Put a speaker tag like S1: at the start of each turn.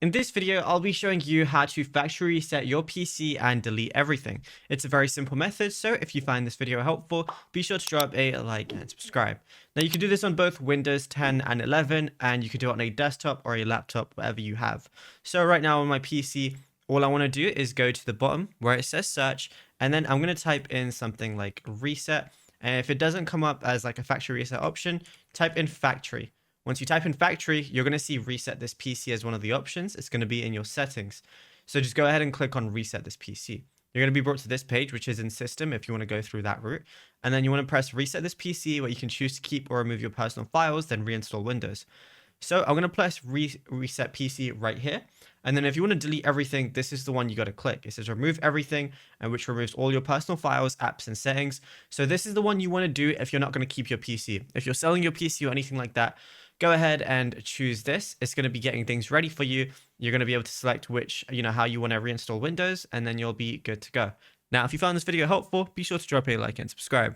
S1: In this video, I'll be showing you how to factory reset your PC and delete everything. It's a very simple method, so if you find this video helpful, be sure to drop a like and subscribe. Now you can do this on both Windows 10 and 11, and you can do it on a desktop or a laptop, whatever you have. So right now on my PC, all I want to do is go to the bottom where it says search, and then I'm going to type in something like reset. And if it doesn't come up as like a factory reset option, type in factory. Once you type in factory, you're going to see reset this PC as one of the options. It's going to be in your settings. So just go ahead and click on reset this PC. You're going to be brought to this page, which is in system if you want to go through that route. And then you want to press reset this PC where you can choose to keep or remove your personal files, then reinstall Windows. So I'm going to press reset PC right here. And then if you want to delete everything, this is the one you got to click. It says remove everything, and which removes all your personal files, apps, and settings. So this is the one you want to do if you're not going to keep your PC. If you're selling your PC or anything like that, go ahead and choose this. It's going to be getting things ready for you. You're going to be able to select which, how you want to reinstall Windows, and then you'll be good to go. Now, if you found this video helpful, be sure to drop a like and subscribe.